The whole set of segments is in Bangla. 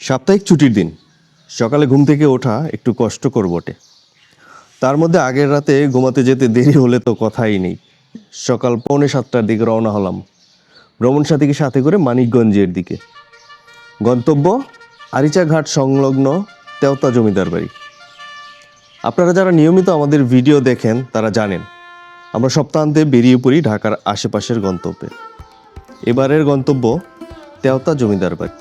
সাপ্তাহিক ছুটির দিন, সকালে ঘুম থেকে ওঠা একটু কষ্টকর বটে। তার মধ্যে আগের রাতে ঘুমাতে যেতে দেরি হলে তো কথাই নেই। সকাল 6:45টার দিকে রওনা হলাম ভ্রমণ সাথীকে সাথে করে মানিকগঞ্জের দিকে। গন্তব্য আরিচা ঘাট সংলগ্ন তেওতা জমিদার বাড়ি। আপনারা যারা নিয়মিত আমাদের ভিডিও দেখেন তারা জানেন আমরা সপ্তাহান্তে বেরিয়ে পড়ি ঢাকার আশেপাশের গন্তব্যে। এবারের গন্তব্য তেওতা জমিদার বাড়ি।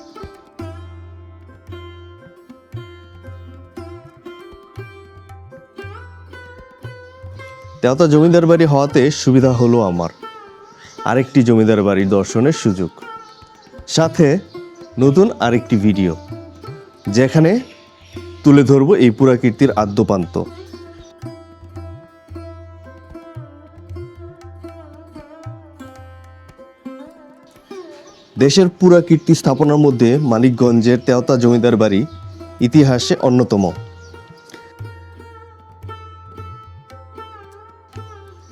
তেওতা জমিদার বাড়ি হওয়াতে সুবিধা হলো আমার আরেকটি জমিদার বাড়ি দর্শনের সুযোগ, সাথে নতুন আরেকটি ভিডিও যেখানে তুলে ধরব এই পুরাকীর্তির আদ্যপান্ত। দেশের পুরাকীর্তি স্থাপনার মধ্যে মানিকগঞ্জের তেওতা জমিদার বাড়ি ইতিহাসে অন্যতম।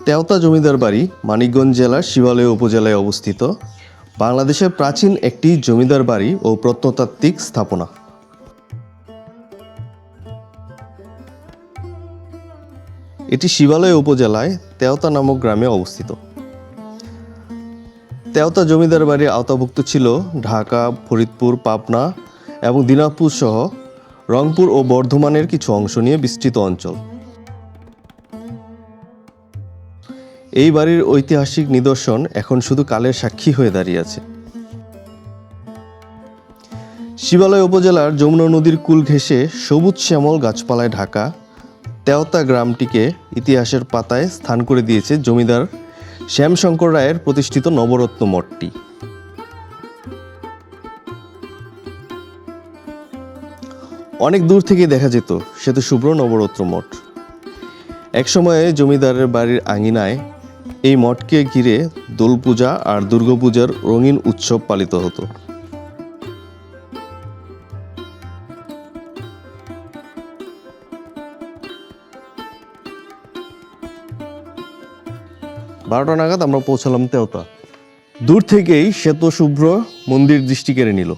তেওতা জমিদার বাড়ি মানিকগঞ্জ জেলার শিবালয় উপজেলায় অবস্থিত বাংলাদেশের প্রাচীন একটি জমিদার বাড়ি ও প্রত্নতাত্ত্বিক স্থাপনা। এটি শিবালয় উপজেলায় তেওতা নামক গ্রামে অবস্থিত। তেওতা জমিদার বাড়ির আওতাভুক্ত ছিল ঢাকা, ফরিদপুর, পাবনা এবং দিনাজপুর সহ রংপুর ও বর্ধমানের কিছু অংশ নিয়ে বিস্তৃত অঞ্চল। এই বাড়ির ঐতিহাসিক নিদর্শন এখন শুধু কালের সাক্ষী হয়ে দাঁড়িয়ে আছে। শিবালয় উপজেলার যমুনা নদীর কূল ঘেঁষে সবুজ শ্যামল গাছপালায় ঢাকা তেওতা গ্রামটিকে ইতিহাসের পাতায় স্থান করে দিয়েছে জমিদার শ্যামশঙ্কর রায়ের প্রতিষ্ঠিত নবরত্ন মঠটি। অনেক দূর থেকে দেখা যেত শ্বেতশুভ্র নবরত্ন মঠ। একসময়ে জমিদারের বাড়ির আঙিনায় এই মঠকে ঘিরে দোল পূজা আর দুর্গাপূজার রঙিন উৎসব পালিত হতো। 12টা নাগাদ আমরা পৌঁছালাম তেওতা। দূর থেকেই শ্বেত শুভ্র মন্দির দৃষ্টি কেড়ে নিল।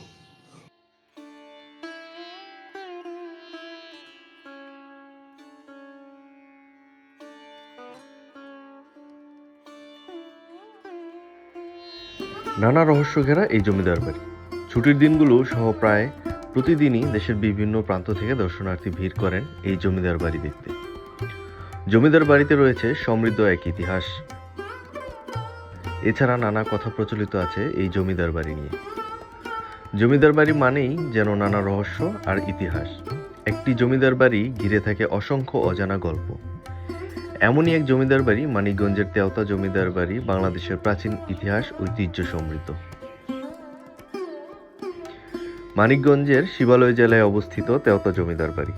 নানা রহস্য ঘেরা এই জমিদার বাড়ি। ছুটির দিনগুলো সহ প্রায় প্রতিদিনই দেশের বিভিন্ন প্রান্ত থেকে দর্শনার্থী ভিড় করেন এই জমিদার বাড়ি দেখতে। জমিদার বাড়িতে রয়েছে সমৃদ্ধ এক ইতিহাস। এছাড়া নানা কথা প্রচলিত আছে এই জমিদার বাড়ি নিয়ে। জমিদার বাড়ি মানেই যেন নানা রহস্য আর ইতিহাস। একটি জমিদার বাড়ি ঘিরে থাকে অসংখ্য অজানা গল্প। এমনই এক জমিদার বাড়ি মানিকগঞ্জের তেওতা জমিদার বাড়ি, বাংলাদেশের প্রাচীন ইতিহাস ঐতিহ্য সমৃদ্ধ। মানিকগঞ্জের শিবালয় জেলায় অবস্থিত তেওতা জমিদার বাড়ি।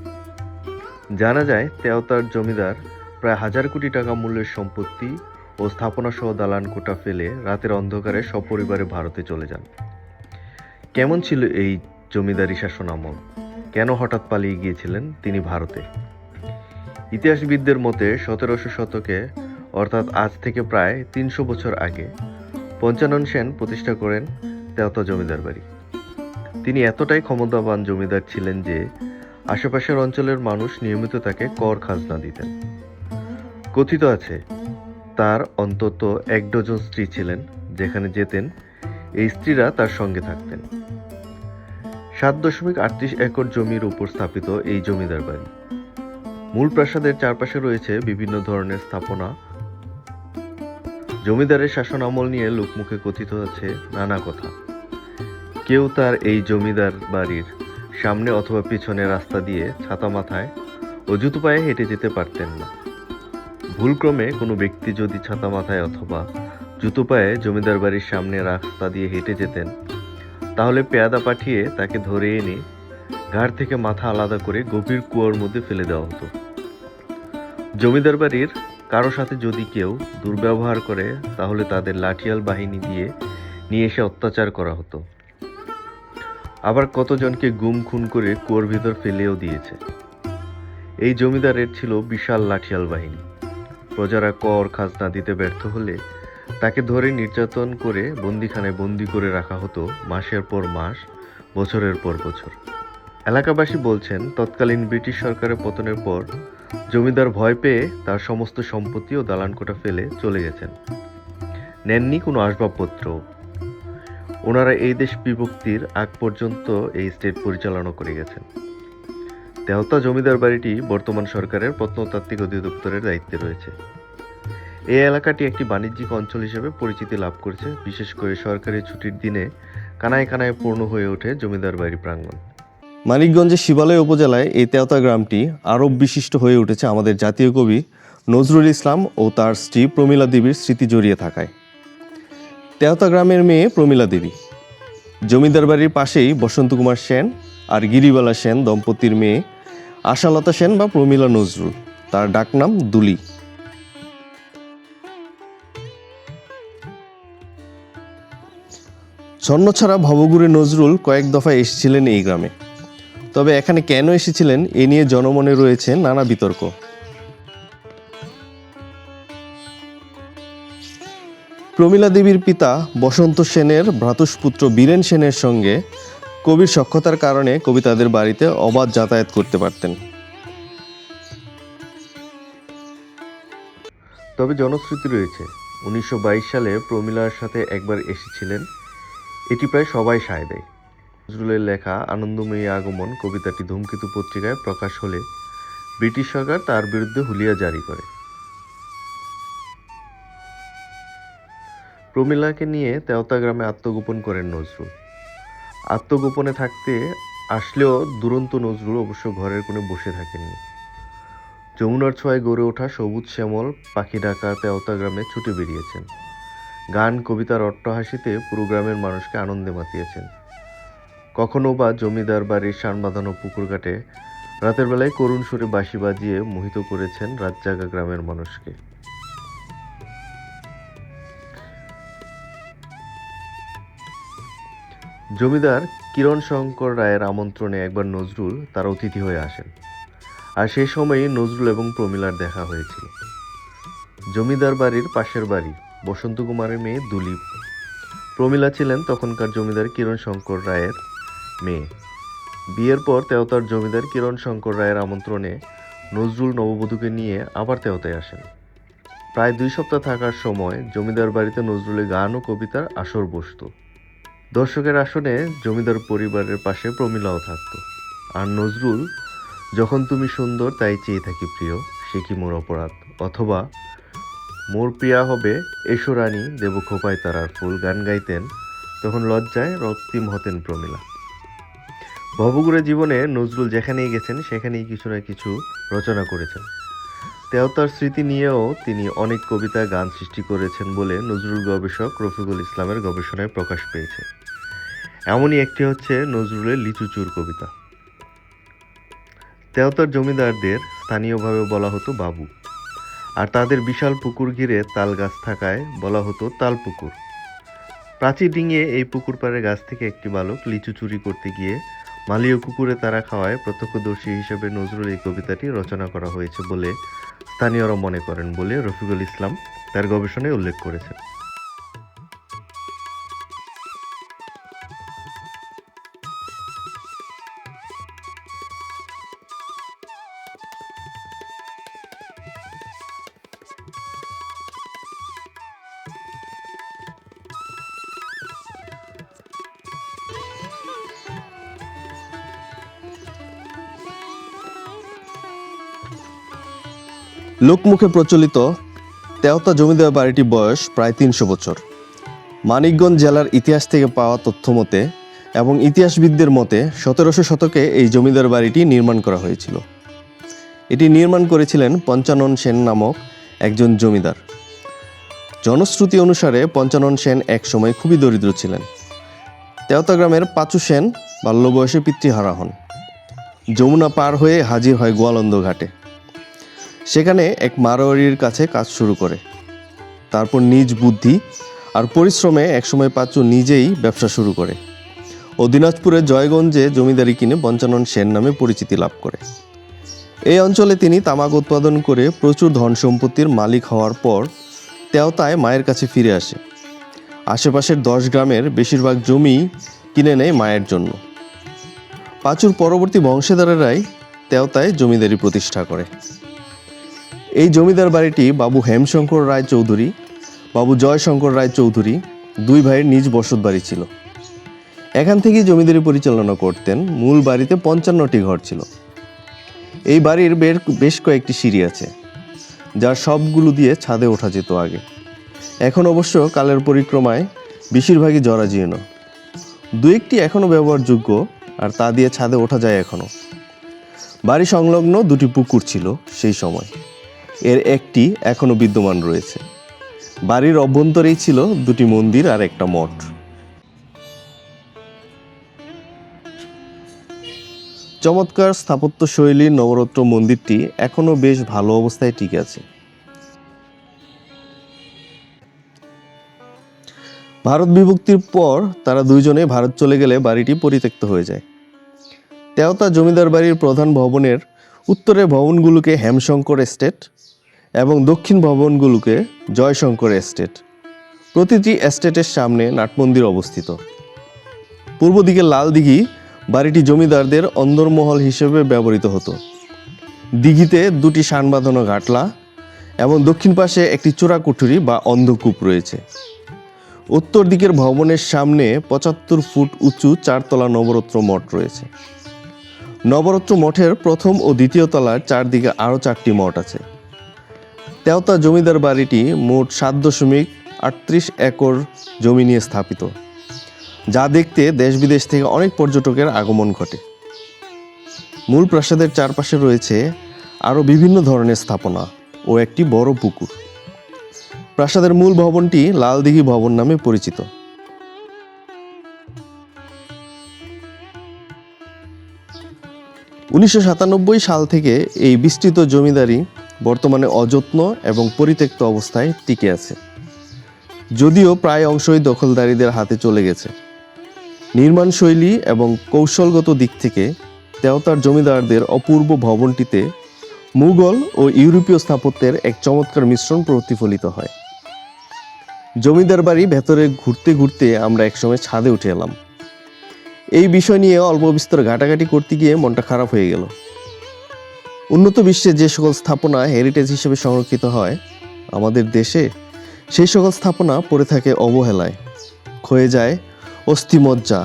জানা যায় তেওতার জমিদার প্রায় 1000 কোটি টাকা মূল্যের সম্পত্তি ও স্থাপনা সহ দালান কোঠা ফেলে রাতের অন্ধকারে সপরিবারে ভারতে চলে যান। কেমন ছিল এই জমিদারি শাসন আমল? কেন হঠাৎ পালিয়ে গিয়েছিলেন তিনি ভারতে? ইতিহাসবিদদের মতে 1700 শতকে অর্থাৎ আজ থেকে প্রায় 300 বছর আগে পঞ্চানন সেন প্রতিষ্ঠা করেন তেওতা জমিদার বাড়ি। তিনি এতটাই ক্ষমতাবান জমিদার ছিলেন যে আশেপাশের অঞ্চলের মানুষ নিয়মিত তাকে কর খাজনা দিতেন। কথিত আছে তার অন্তত 1 ডজন স্ত্রী ছিলেন, যেখানে যেতেন এই স্ত্রীরা তার সঙ্গে থাকতেন। 7.38 একর জমির উপর স্থাপিত এই জমিদার বাড়ি। মূল প্রাসাদের চারপাশে রয়েছে বিভিন্ন ধরনের স্থাপনা। জমিদারের শাসন আমল নিয়ে লোকমুখে কথিত আছে নানা কথা। কেউ তার এই জমিদার বাড়ির সামনে অথবা পিছনে রাস্তা দিয়ে ছাতা মাথায় ও জুতো পায়ে হেঁটে যেতে পারতেন না। ভুলক্রমে কোনো ব্যক্তি যদি ছাতা মাথায় অথবা জুতো পায়ে জমিদার বাড়ির সামনে রাস্তা দিয়ে হেঁটে যেতেন, তাহলে পেয়াদা পাঠিয়ে তাকে ধরে এনে ঘাড় থেকে মাথা আলাদা করে গভীর কুয়োর মধ্যে ফেলে দেওয়া হতো। জমিদার বাড়ির কারো সাথে যদি কেউ দুর্ব্যবহার করে, তাহলে তাদের লাঠিয়াল বাহিনী দিয়ে নিয়ে এসে অত্যাচার করা হতো। আবার কতজনকে গুম খুন করে কুয়োর ভিতর ফেলেও দিয়েছে। এই জমিদারের ছিল বিশাল লাঠিয়াল বাহিনী। প্রজারা কর খাজনা দিতে ব্যর্থ হলে তাকে ধরে নির্যাতন করে বন্দিখানায় বন্দি করে রাখা হতো মাসের পর মাস, বছরের পর বছর। এলাকাবাসী বলছেন, তৎকালীন ব্রিটিশ সরকারের পতনের পর জমিদার ভয় পেয়ে তার সমস্ত সম্পত্তি ও দালানকোঠা ফেলে চলে গেছেন। নেননি কোনো আসবাবপত্র। ওনারা এই দেশ বিভক্তির আগ পর্যন্ত এই স্টেট পরিচালনা করে গেছেন। তেওতা জমিদার বাড়িটি বর্তমান সরকারের প্রত্নতাত্ত্বিক অধিদপ্তরের দায়িত্বে রয়েছে। এই এলাকাটি একটি বাণিজ্যিক অঞ্চল হিসেবে পরিচিতি লাভ করেছে। বিশেষ করে সরকারি ছুটির দিনে কানায় কানায় পূর্ণ হয়ে ওঠে জমিদার বাড়ি প্রাঙ্গণ। মানিকগঞ্জের শিবালয় উপজেলায় এই তেওতা গ্রামটি আরব বিশিষ্ট হয়ে উঠেছে আমাদের জাতীয় কবি নজরুল ইসলাম ও তার স্ত্রী প্রমীলা দেবীর স্মৃতি জড়িয়ে থাকায়। তেওতা গ্রামের মেয়ে প্রমীলা দেবী। জমিদার বাড়ির পাশেই বসন্ত কুমার সেন আর গিরিবালা সেন দম্পতির মেয়ে আশালতা সেন বা প্রমীলা নজরুল, তার ডাকনাম দুলি। ছন্নছাড়া ভবঘুরে নজরুল কয়েক দফায় এসেছিলেন এই গ্রামে। তবে এখানে কেন এসেছিলেন এ নিয়ে জনমনে রয়েছে নানা বিতর্ক। প্রমীলা দেবীর পিতা বসন্ত সেনের ভ্রাতুষ্পুত্র বীরেন সেনের সঙ্গে কবির সখ্যতার কারণে কবি তাদের বাড়িতে অবাধ যাতায়াত করতে পারতেন। তবে জনশ্রুতি রয়েছে 1922 সালে প্রমীলার সাথে একবার এসেছিলেন। এটি প্রায় সবাই সায় দেয়। নজরুলের লেখা আনন্দময়ী আগমন কবিতাটি ধূমকেতু পত্রিকায় প্রকাশ হলে ব্রিটিশ সরকার তার বিরুদ্ধে হুলিয়া জারি করে। প্রমীলাকে নিয়ে তেওতা গ্রামে আত্মগোপন করেন নজরুল। আত্মগোপনে থাকতে আসলেও দুরন্ত নজরুল অবশ্য ঘরের কোণে বসে থাকেননি। যমুনার ছোঁয়ায় গড়ে ওঠা সবুজ শ্যামল পাখি ঢাকা তেওতা গ্রামে ছুটে বেরিয়েছেন। গান কবিতার অট্টহাসিতে পুরো গ্রামের মানুষকে আনন্দে মাতিয়েছেন। কখনো বা জমিদার বাড়ির শান বাঁধানো পুকুর ঘাটে রাতের বেলায় করুণ সুরে বাঁশি বাজিয়ে মোহিত করেছেন রাতজাগা গ্রামের মানুষকে। জমিদার কিরণ শঙ্কর রায়ের আমন্ত্রণে একবার নজরুল তার অতিথি হয়ে আসেন। আর সেই সময়ই নজরুল এবং প্রমীলার দেখা হয়েছিল। জমিদার বাড়ির পাশের বাড়ি বসন্ত কুমারের মেয়ে দুলি। প্রমীলা ছিলেন তখনকার জমিদার কিরণ শঙ্কর রায়ের মেয়ে। বিয়ের পর তেওতার জমিদার কিরণ শঙ্কর রায়ের আমন্ত্রণে নজরুল নববধূকে নিয়ে আবার তেওতায় আসেন। প্রায় 2 সপ্তাহ থাকার সময় জমিদার বাড়িতে নজরুলের গান ও কবিতার আসর বসত। দর্শকের আসনে জমিদার পরিবারের পাশে প্রমীলাও থাকত। আর নজরুল যখন তুমি সুন্দর তাই চেয়ে থাকি প্রিয়, সে কি মোর অপরাধ, অথবা মোর প্রিয়া হবে এসো রানী দেব খোপায় তারার ফুল গান গাইতেন। তখন লজ্জায় রক্তিম হতেন প্রমীলা। ভবঘুরে জীবনে নজরুল যেখানেই গেছেন সেখানেই কিছু না কিছু রচনা করেছেন। তেওতার স্মৃতি নিয়েও তিনি অনেক কবিতা গান সৃষ্টি করেছেন বলে নজরুল গবেষক রফিকুল ইসলামের গবেষণায় প্রকাশ পেয়েছে। এমনই একটি হচ্ছে নজরুলের লিচুচুর কবিতা। তেওতার জমিদারদের স্থানীয়ভাবে বলা হতো বাবু, আর তাদের বিশাল পুকুর ঘিরে তাল গাছ থাকায় বলা হতো তাল পুকুর। প্রাচীর ডিঙিয়ে এই পুকুর পাড়ের গাছ থেকে একটি বালক লিচু চুরি করতে গিয়ে মালীয় কুকুরে তারা খাওয়ায় প্রত্যক্ষদর্শী হিসেবে নজরুল এই কবিতাটি রচনা করা হয়েছে বলে স্থানীয়রা মনে করেন বলে রফিকুল ইসলাম তার গবেষণায় উল্লেখ করেছেন। লোকমুখে প্রচলিত তেওতা জমিদার বাড়িটি বয়স প্রায় 300 বছর। মানিকগঞ্জ জেলার ইতিহাস থেকে পাওয়া তথ্য মতে এবং ইতিহাসবিদদের মতে 1700 শতকে এই জমিদার বাড়িটি নির্মাণ করা হয়েছিল। এটি নির্মাণ করেছিলেন পঞ্চানন সেন নামক একজন জমিদার। জনশ্রুতি অনুসারে পঞ্চানন সেন এক সময় খুবই দরিদ্র ছিলেন। তেওতা গ্রামের পাঁচু সেন বাল্য বয়সে পিতৃহারা হন। যমুনা পার হয়ে হাজির হয় গোয়ালন্দ ঘাটে। সেখানে এক মারোয়ারির কাছে কাজ শুরু করে। তারপর নিজ বুদ্ধি আর পরিশ্রমে একসময় পাঁচু নিজেই ব্যবসা শুরু করে ও দিনাজপুরের জয়গঞ্জে জমিদারি কিনে পঞ্চানন সেন নামে পরিচিতি লাভ করে। এই অঞ্চলে তিনি তামাক উৎপাদন করে প্রচুর ধন সম্পত্তির মালিক হওয়ার পর তেওতায় মায়ের কাছে ফিরে আসে। আশেপাশের 10 গ্রামের বেশিরভাগ জমি কিনে নেয় মায়ের জন্য। পাঁচুর পরবর্তী বংশধরেরাই তেওতায় জমিদারি প্রতিষ্ঠা করে। এই জমিদার বাড়িটি বাবু হেমশঙ্কর রায় চৌধুরী, বাবু জয়শঙ্কর রায় চৌধুরী 2 ভাইয়ের নিজ বসত বাড়ি ছিল। এখান থেকেই জমিদারি পরিচালনা করতেন। মূল বাড়িতে 55টি ঘর ছিল। এই বাড়ির বেশ কয়েকটি সিঁড়ি আছে, যার সবগুলো দিয়ে ছাদে ওঠা যেত আগে। এখন অবশ্য কালের পরিক্রমায় বেশিরভাগই জরাজীর্ণ। 2-1টি এখনও ব্যবহারযোগ্য, আর তা দিয়ে ছাদে ওঠা যায় এখনও। বাড়ি সংলগ্ন 2টি পুকুর ছিল সেই সময়, এর একটি এখনও বিদ্যমান রয়েছে। বাড়ির অভ্যন্তরেই ছিল 2টি মন্দির আর একটা মঠ। চমৎকার স্থাপত্য শৈলীর নবরত্ন মন্দিরটি এখনও বেশ ভালো অবস্থায় টিকে আছে। ভারত বিভক্তির পর তারা 2 জনে ভারত চলে গেলে বাড়িটি পরিত্যক্ত হয়ে যায়। তেওতা জমিদার বাড়ির প্রধান ভবনের উত্তরের ভবনগুলোকে হেমশঙ্কর এস্টেট এবং দক্ষিণ ভবনগুলোকে জয়শঙ্কর এস্টেট। প্রতিটি এস্টেটের সামনে নাটমন্দির অবস্থিত। পূর্ব দিকে লাল দিঘি বাড়িটি জমিদারদের অন্দরমহল হিসেবে ব্যবহৃত হতো। দিঘিতে 2টি শান বাঁধানো ঘাটলা এবং দক্ষিণ পাশে একটি চোরা কুঠুরি বা অন্ধকূপ রয়েছে। উত্তর দিকের ভবনের সামনে 75 ফুট উঁচু 4 তলা নবরত্ন মঠ রয়েছে। নবরত্ন মঠের প্রথম ও দ্বিতীয় তলার চারদিকে আরও 4টি মঠ আছে। তেওতা জমিদার বাড়িটি মোট 7.38 একর জমি নিয়ে স্থাপিত, যা দেখতে দেশ বিদেশ থেকে অনেক পর্যটকের আগমন ঘটে। মূল প্রাসাদের চারপাশে রয়েছে আরও বিভিন্ন ধরনের স্থাপনা ও একটি বড় পুকুর। প্রাসাদের মূল ভবনটি লালদিঘি ভবন নামে পরিচিত। উনিশশো 97 সাল থেকে এই বিস্তৃত জমিদারি বর্তমানে অযত্ন এবং পরিত্যক্ত অবস্থায় টিকে আছে, যদিও প্রায় অংশই দখলদারীদের হাতে চলে গেছে। নির্মাণ শৈলী এবং কৌশলগত দিক থেকে তেওতার জমিদারদের অপূর্ব ভবনটিতে মুঘল ও ইউরোপীয় স্থাপত্যের এক চমৎকার মিশ্রণ প্রতিফলিত হয়। জমিদার বাড়ি ভেতরে ঘুরতে ঘুরতে আমরা একসময় ছাদে উঠে এলাম। এই বিষয় নিয়ে অল্প বিস্তর ঘাটাঘাটি করতে গিয়ে মনটা খারাপ হয়ে গেল। উন্নত বিশ্বে যে সকল স্থাপনা হেরিটেজ হিসেবে সংরক্ষিত হয়, আমাদের দেশে সেই সকল স্থাপনা পড়ে থাকে অবহেলায়, ক্ষয়ে যায় অস্থিমজ্জা,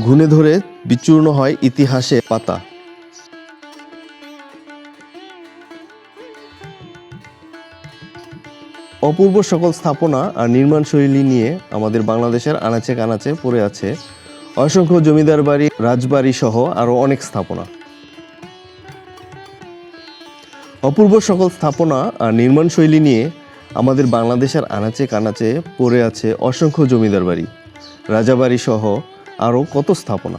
ঘুণে ধরে বিচূর্ণ হয় ইতিহাসে পাতা। অপূর্ব সকল স্থাপনা আর নির্মাণ শৈলী নিয়ে আমাদের বাংলাদেশের আনাচে কানাচে পড়ে আছে অসংখ্য জমিদার বাড়ি, রাজবাড়ি সহ আরও অনেক স্থাপনা। অপূর্ব সকল স্থাপনা আর নির্মাণ শৈলী নিয়ে আমাদের বাংলাদেশের আনাচে কানাচে পড়ে আছে অসংখ্য জমিদার বাড়ি, রাজাবাড়ি সহ আরও কত স্থাপনা।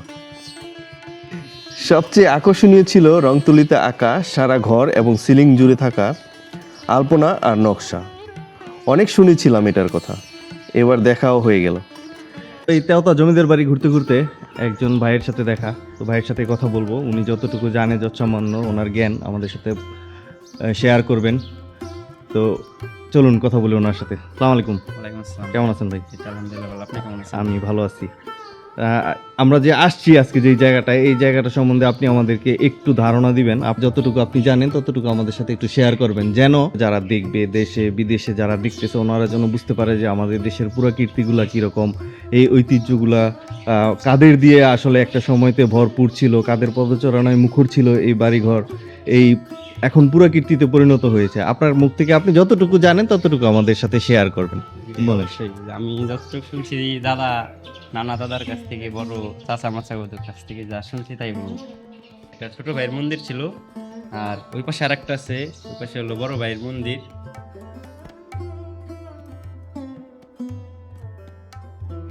সবচেয়ে আকর্ষণীয় ছিল রংতুলিতে আঁকা সারা ঘর এবং সিলিং জুড়ে থাকা আলপনা আর নকশা। অনেক শুনেছিলাম এটার কথা, এবার দেখাও হয়ে গেল। এই তেওতা জমিদার বাড়ি ঘুরতে ঘুরতে একজন ভাইয়ের সাথে দেখা, তো ভাইয়ের সাথে কথা বলবো। উনি যতটুকু জানে, যৎসামান্য ওনার জ্ঞান আমাদের সাথে শেয়ার করবেন। তো চলুন কথা বলি ওনার সাথে। আসসালামু আলাইকুম। ওয়ালাইকুম আসসালাম। কেমন আছেন ভাই? আলহামদুলিল্লাহ ভালো। আপনি কেমন আছেন? আমি ভালো আছি। আমরা যে আসছি আজকে যে জায়গাটায়, এই জায়গাটা সম্বন্ধে আপনি আমাদেরকে একটু ধারণা দিবেন। যতটুকু আপনি জানেন ততটুকু আমাদের সাথে একটু শেয়ার করবেন, যেন যারা দেখবে, দেশে বিদেশে যারা দেখতেছে, ওনারা যেন বুঝতে পারে যে আমাদের দেশের পুরাকীর্তিগুলা কীরকম, এই ঐতিহ্যগুলা কাদের দিয়ে আসলে একটা সময়তে ভরপুর ছিল, কাদের পদচারণায় মুখর ছিল এই বাড়িঘর, এই এখন পুরাকীর্তিতে পরিণত হয়েছে। আপনার মুখ থেকে আপনি যতটুকু জানেন ততটুকু আমাদের সাথে শেয়ার করবেন। বলেন। অবশ্যই। আমি যতটুকু শুনছি দাদা, নানা দাদার কাছ থেকে, বড় চাচা মাচাগোদের কাছ থেকে যা শুনছি তাই বলবো। একটা ছোট ভাইয়ের মন্দির ছিল, আর ওই পাশে আর একটা আছে, ওই পাশে হলো বড় ভাইয়ের মন্দির।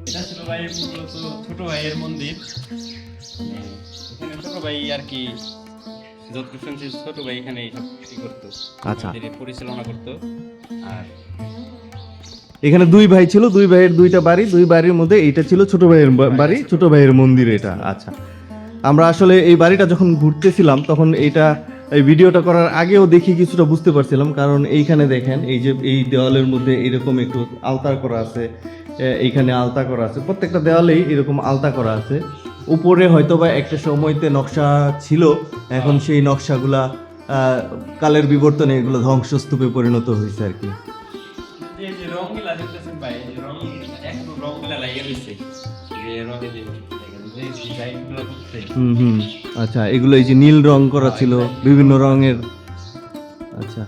এটা ছিল ভাইয়ের মূলত ছোট ভাইয়ের মন্দির। এখানে ছোট ভাই আর কি, যতটুকু শুনছি ছোট ভাই এখানে সব কি করতো, আচ্ছা। মন্দিরের পরিচালনা করতো। আর এখানে দুই ভাই ছিল, দুই ভাইয়ের দুইটা বাড়ি, দুই বাড়ির মধ্যে এইটা ছিল ছোট ভাইয়ের বাড়ি, ছোট ভাইয়ের মন্দির এটা। আচ্ছা, আমরা আসলে এই বাড়িটা যখন ঘুরতেছিলাম তখন এই ভিডিওটা করার আগেও দেখি কিছুটা বুঝতে পারছিলাম, কারণ এইখানে দেখেন এই যে এই দেওয়ালের মধ্যে এরকম একটু আলতা করা আছে, এইখানে আলতা করা আছে, প্রত্যেকটা দেওয়ালেই এরকম আলতা করা আছে। উপরে হয়তোবা একটা সময়তে নকশা ছিল, এখন সেই নকশাগুলা কালের বিবর্তনে এগুলো ধ্বংসস্তূপে পরিণত হয়েছে আর কি। এই যে রঙগুলা দেখতেছেন ভাই, এই যে রং একটু রঙগুলা লাগিয়ে দিচ্ছে, যে রঙে যে ডিজাইনগুলো করছে। আচ্ছা, এগুলো এই যে নীল রং করা ছিল, বিভিন্ন রঙের। আচ্ছা,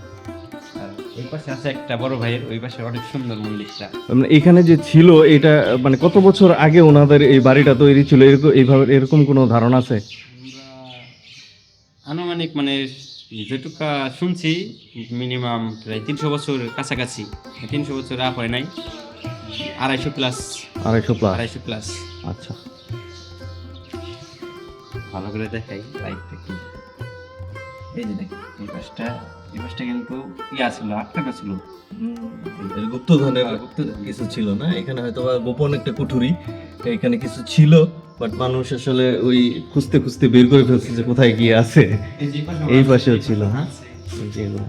আর ওই পাশে আছে একটা বড় ভাইয়ের, ওই পাশে অনেক সুন্দর মন্দিরটা। মানে এখানে যে ছিল এটা মানে কত বছর আগে ওনাদের এই বাড়িটা তৈরি ছিল, এরকম এইভাবে এরকম কোনো ধারণা আছে? আনুমানিক মানে যেটুকা শুনছি মিনিমাম প্রায় 300 বছর কাছাকাছি, 300 বছর আপ হয় নাই, 250 প্লাস। 250 প্লাস। 250 প্লাস। আচ্ছা, ভালো করে দেখাই লাইটটা কি। এই যে দেখেন এই পাশটা কিন্তু ইয়া ছিল, আটকাটা ছিল। গুপ্তধনের কিছু ছিল না এখানে, হয়তো গোপন একটা কুঠুরি এখানে কিছু ছিল, বাট মানুষ আসলে ওই খুঁজতে খুঁজতে বের করে ফেলছে যে কোথায় গিয়ে আছে। এই পাশেও ছিল, হ্যাঁ, এই যে এগুলো।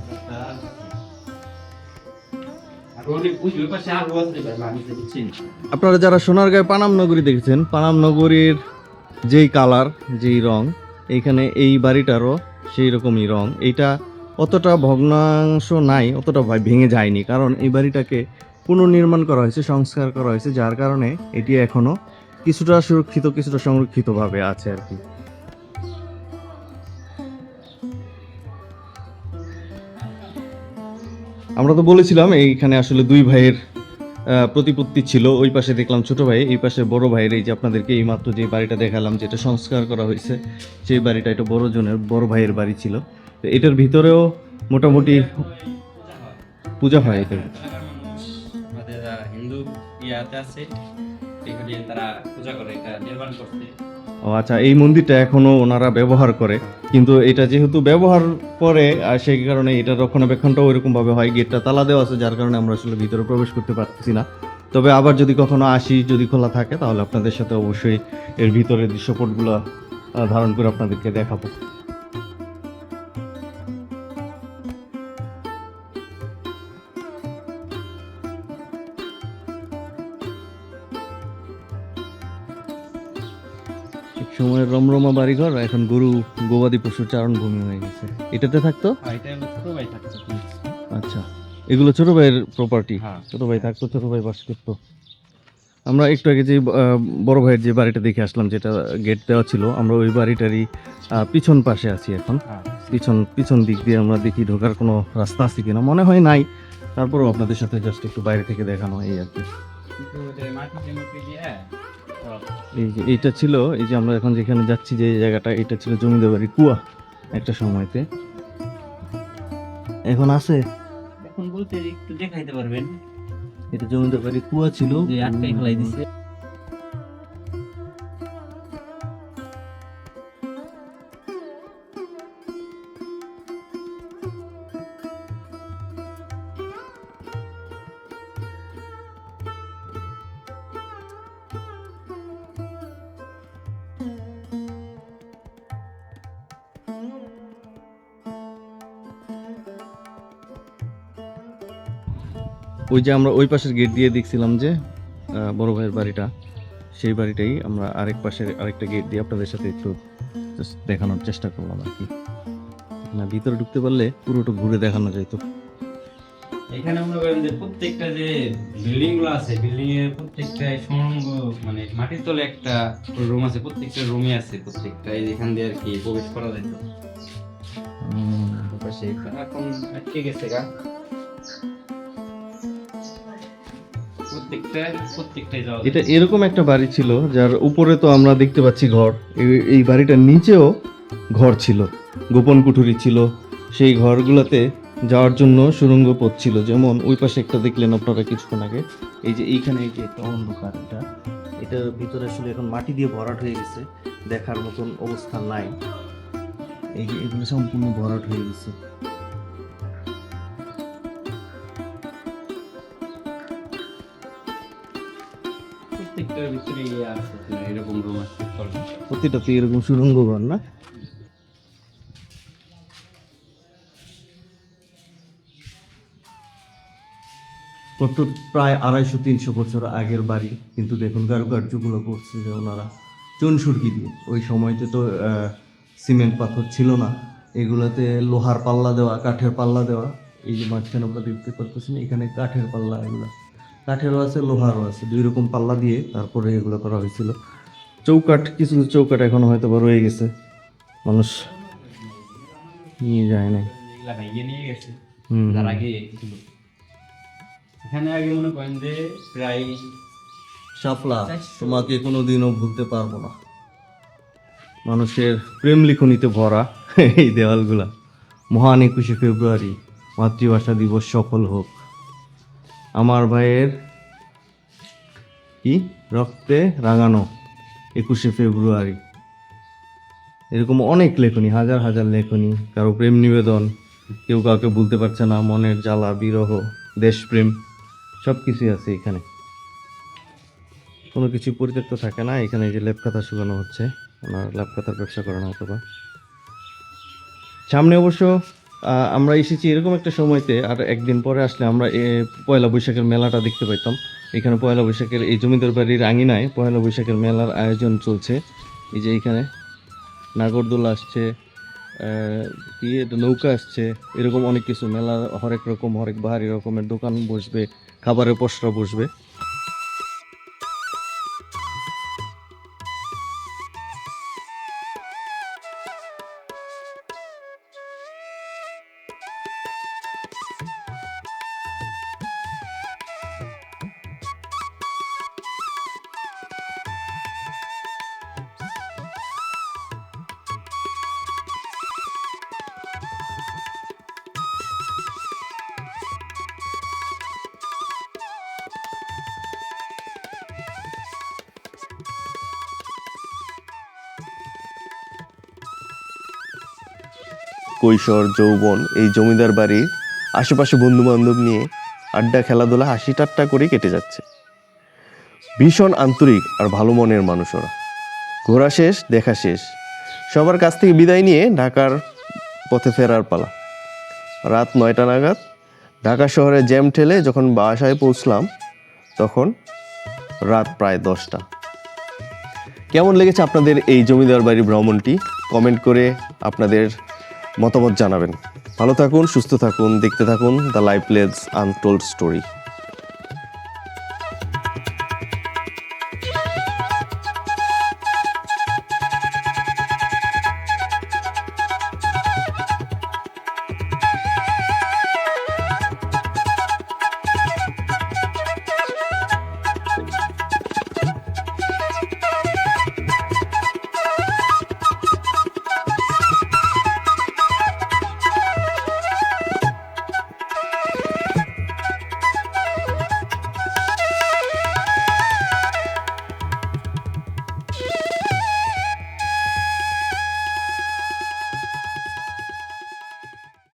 আর অনেক ওই পাশে আরো আছে ভাই, আমি দেখছি। আপনারা যারা সোনারগাঁয় পানাম নগরী দেখেছেন, পানাম নগরীর যেই কালার, যেই রং, এইখানে এই বাড়িটারও সেই রকমই রং। এইটা অতটা ভগ্নাংশ নাই, অতটা ভেঙে যায়নি, কারণ এই বাড়িটাকে পুনর্নির্মাণ করা হয়েছে, সংস্কার করা হয়েছে, যার কারণে এটি এখনো কিছুটা সুরক্ষিত, কিছুটা সংরক্ষিতভাবে আছে আর কি। আমরা তো বলেছিলাম এইখানে আসলে দুই ভাইয়ের প্রতিপত্তি ছিল। ওই পাশে দেখলাম ছোট ভাই, এই পাশে বড় ভাইয়ের। এই যে আপনাদেরকে এই মাত্র যে বাড়িটা দেখালাম, যেটা সংস্কার করা হয়েছে, সেই বাড়িটা এটা বড় ভাইয়ের বাড়ি ছিল। তো এটার ভিতরেও মোটামুটি পূজা হয়। এটা আমাদের হিন্দু ইয়াতে আছে, এগুলি তারা পূজা করে, এটা নির্মাণ করছে। ও আচ্ছা, এই মন্দিরটা এখনো ওনারা ব্যবহার করে, কিন্তু এটা যেহেতু ব্যবহার করে আর সেই কারণে এটা রক্ষণাবেক্ষণটাও ওইরকম ভাবে হয়। গেটটা তালা দেওয়া আছে, যার কারণে আমরা আসলে ভিতরে প্রবেশ করতে পারতেছি না। তবে আবার যদি কখনো আসি, যদি খোলা থাকে, তাহলে আপনাদের সাথে অবশ্যই এর ভিতরের দৃশ্যপটগুলো ধারণ করে আপনাদেরকে দেখাবো। সময়ের রমরমা বাড়িঘর এখন গরু গবাদি পশুর চারণভূমি হয়ে গেছে। এটাতে থাকতো? আর এটা হলো ছোট ভাই থাকছে। আচ্ছা, এগুলো ছোট ভাইয়ের প্রপার্টি। হ্যাঁ। ছোট ভাই থাকতো, ছোট ভাই বাস করতো। আমরা একটু আগে যে বড় ভাইয়ের যে বাড়িটা দেখে আসলাম, যেটা গেট দেওয়া ছিল, আমরা ওই বাড়িটারই পিছন পাশে আছি এখন। হ্যাঁ। পিছন দিক দিয়ে আমরা দেখি ঢোকার কোনো রাস্তা আছে কিনা, মনে হয় নাই। তারপরেও আপনাদের সাথে জাস্ট একটু বাইরে থেকে দেখানো, এই আর কি। কিন্তু ওদের মাটি দিয়ে এই যে এইটা ছিল, এই যে আমরা এখন যেখানে যাচ্ছি, যে জায়গাটা, এটা ছিল জমিদার বাড়ি কুয়া একটা সময়তে। এখন আছে? এখন বলতে একটু দেখাইতে পারবেন, এটা জমিদার বাড়ি কুয়া ছিল, যে আটকাই ফেলাই দিছে। ওই যে আমরা ওই পাশের গেট দিয়ে দেখছিলাম যে বড় ভাইয়ের বাড়িটা, সেই বাড়িটাই আমরা আরেক পাশের আরেকটা গেট দিয়ে আপনাদের সাথে একটু just দেখানোর চেষ্টা করলাম আর কি। না, ভিতরে ঢুকতে পারলে পুরোটা ঘুরে দেখানো যেত। এখানে মনে করেন যে প্রত্যেকটা যে বিল্ডিং গুলো আছে, বিল্ডিং এর প্রত্যেকটা সুড়ঙ্গ, মানে মাটির তলে একটা রুম আছে, প্রত্যেকটা রুমে আছে, প্রত্যেকটা এই যেখান দিয়ে আর কি প্রবেশ করা যায়। পাশে এখন আটকে গেছে গা, প্রত্যেকটাই যাওয়া যায়। এটা এরকম একটা বাড়ি ছিল যার উপরে তো আমরা দেখতে পাচ্ছি ঘর, এই বাড়িটার নিচেও ঘর ছিল, গোপন কুঠুরি ছিল। সেই ঘরগুলোতে যাওয়ার জন্য সুড়ঙ্গ পথ ছিল, যেমন ওই পাশে একটা দেখলেন আপনারা কিছুক্ষণ আগে। এই যে এইখানে এই যে একটা অন্ধকার, এটার ভিতরে আসলে এখন মাটি দিয়ে ভরাট হয়ে গেছে, দেখার মতন অবস্থা নাই। এই যে এগুলো সম্পূর্ণ ভরাট হয়ে গেছে। প্রত্যেকটার ভিতরে ইয়ে আছে, এরকম রুম আছে তলে। প্রতিটাতে এরকম সুড়ঙ্গ ঘর না? কত প্রায় 250-300 বছর আগের বাড়ি, কিন্তু দেখুন কারুকার্যগুলো করছে যে ওনারা চুন সুরকি দিয়ে। ওই সময়তে তো সিমেন্ট পাথর ছিল না, এগুলোতে লোহার পাল্লা দেওয়া, কাঠের পাল্লা দেওয়া। এই যে মাঝখানে আমরা দেখতে পাচ্ছেন এখানে কাঠের পাল্লা, এগুলো কাঠেরও আছে লোহারও আছে, 2 রকম পাল্লা দিয়ে তারপরে এগুলো করা হয়েছিল। চৌকাঠ, কিছু কিছু চৌকাঠ এখনো হয়তো বা রয়ে গেছে, মানুষ নিয়ে যায় না। এগুলা ভাইয়ে নিয়ে গেছে হুম। তার আগে ছিল। এখানে আগে মনে করেন যে প্রায় শাপলা, তোমাকে কোনোদিনও ভুলতে পারবো না। মানুষের প্রেম লিখনিতে ভরা এই দেওয়ালগুলা। মহান 21শে ফেব্রুয়ারি, মাতৃভাষা দিবস সফল হোক। আমার ভাইয়ের কি রক্তে রাঙানো 21শে ফেব্রুয়ারি। এরকম অনেক লেখনী, হাজার হাজার লেখনী, কারো প্রেম নিবেদন, কেউ কাউকে ভুলতে পারছে না, মনের জ্বালা, বিরহ, দেশপ্রেম, সব কিছুই আছে এখানে। কোনো কিছু পরিত্যক্ত থাকে না। এখানে এই যে লেপ কাঁথা শুকানো হচ্ছে, ওনার লেপ কাঁথার ব্যবসা করানো হতো বা। সামনে অবশ্য আমরা এসেছি এরকম একটা সময়তে, আর একদিন পরে আসলে আমরা পয়লা বৈশাখের মেলাটা দেখতে পাইতাম। এখানে পয়লা বৈশাখের এই জমিদার বাড়ির আঙিনায় পয়লা বৈশাখের মেলার আয়োজন চলছে। এই যে এইখানে নাগরদোলা আসছে, কি এটা নৌকা আসছে, এরকম অনেক কিছু মেলা, হরেক রকম হরেক বাহারি রকমের দোকান বসবে, খাবারের পসরা বসবে। কৈশোর, যৌবন এই জমিদার বাড়ির আশেপাশে বন্ধু বান্ধব নিয়ে আড্ডা, খেলাধুলা, হাসি ঠাট্টা করে কেটে যাচ্ছে। ভীষণ আন্তরিক আর ভালো মনের মানুষ ওরা। ঘোরা শেষ, দেখা শেষ, সবার কাছ থেকে বিদায় নিয়ে ঢাকার পথে ফেরার পালা। রাত 9টা নাগাদ ঢাকা শহরে জ্যাম ঠেলে যখন বাসায় পৌঁছলাম, তখন রাত প্রায় 10টা। কেমন লেগেছে আপনাদের এই জমিদার বাড়ি ভ্রমণটি? কমেন্ট করে আপনাদের মতামত জানাবেন। ভালো থাকুন, সুস্থ থাকুন, দেখতে থাকুন দ্য লাইফ লেডস আনটোল্ড স্টোরি।